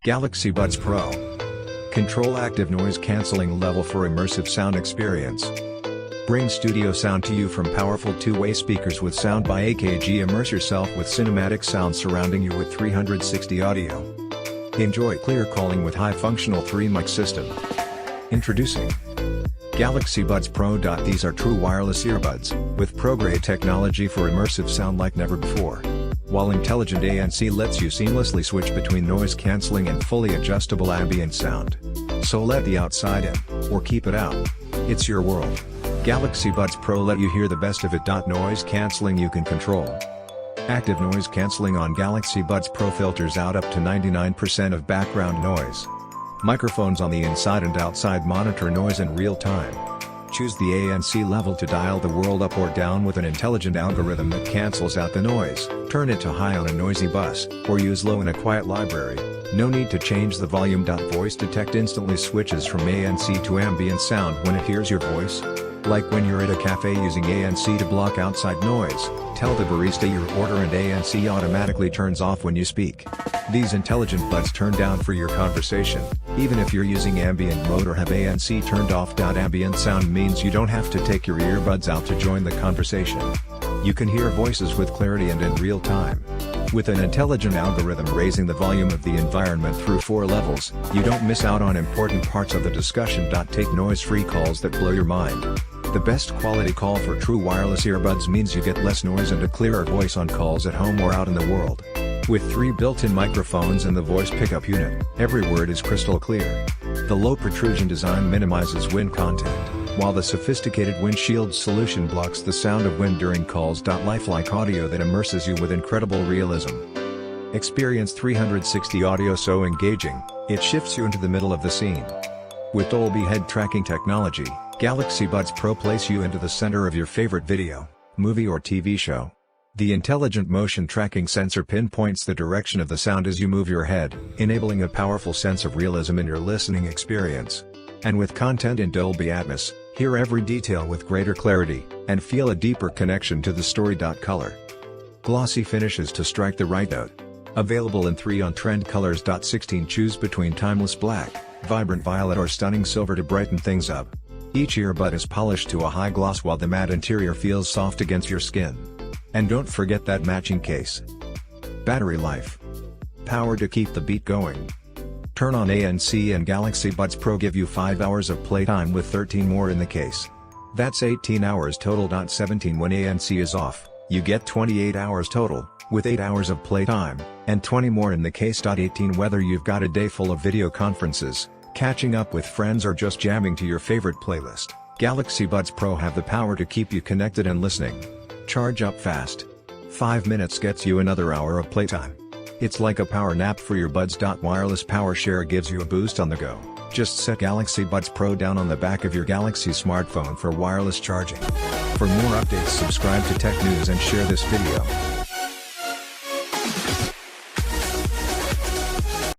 Galaxy Buds Pro. Control active noise cancelling level for immersive sound experience. Bring studio sound to you from powerful two-way speakers with sound by AKG. Immerse yourself with cinematic sound surrounding you with 360 audio. Enjoy clear calling with high-functional 3-mic system. Introducing Galaxy Buds Pro. These are true wireless earbuds, with pro-grade technology for immersive sound like never before. While intelligent ANC lets you seamlessly switch between noise cancelling and fully adjustable ambient sound. So let the outside in, or keep it out. It's your world. Galaxy Buds Pro let you hear the best of it. Noise cancelling you can control. Active noise cancelling on Galaxy Buds Pro filters out up to 99% of background noise. Microphones on the inside and outside monitor noise in real time. Choose the ANC level to dial the world up or down with an intelligent algorithm that cancels out the noise. Turn it to high on a noisy bus, or use low in a quiet library. No need to change the volume. Voice Detect instantly switches from ANC to ambient sound when it hears your voice. Like when you're at a cafe using ANC to block outside noise, tell the barista your order and ANC automatically turns off when you speak. These intelligent buds turn down for your conversation, even if you're using ambient mode or have ANC turned off. Ambient sound means you don't have to take your earbuds out to join the conversation. You can hear voices with clarity and in real time. With an intelligent algorithm raising the volume of the environment through 4 levels, you don't miss out on important parts of the discussion. Take noise-free calls that blow your mind. The best quality call for true wireless earbuds means you get less noise and a clearer voice on calls at home or out in the world. With 3 built-in microphones and the voice pickup unit, every word is crystal clear. The low protrusion design minimizes wind contact, while the sophisticated windshield solution blocks the sound of wind during calls. Lifelike audio that immerses you with incredible realism. Experience 360 audio so engaging, it shifts you into the middle of the scene. With Dolby head tracking technology, Galaxy Buds Pro place you into the center of your favorite video, movie or TV show. The intelligent motion tracking sensor pinpoints the direction of the sound as you move your head, enabling a powerful sense of realism in your listening experience. And with content in Dolby Atmos, hear every detail with greater clarity, and feel a deeper connection to the story. Color. Glossy finishes to strike the right note. Available in 3 on-trend colors. 16 choose between timeless black, vibrant violet or stunning silver to brighten things up. Each earbud is polished to a high gloss while the matte interior feels soft against your skin. And don't forget that matching case. Battery life. Power to keep the beat going. Turn on ANC and Galaxy Buds Pro give you 5 hours of playtime with 13 more in the case. That's 18 hours total. 17 when ANC is off, you get 28 hours total, with 8 hours of playtime, and 20 more in the case. 18 whether you've got a day full of video conferences, catching up with friends or just jamming to your favorite playlist, Galaxy Buds Pro have the power to keep you connected and listening. Charge up fast. 5 minutes gets you another hour of playtime. It's like a power nap for your buds. Wireless power share gives you a boost on the go. Just set Galaxy Buds Pro down on the back of your Galaxy smartphone for wireless charging. For more updates, subscribe to Tech News and share this video.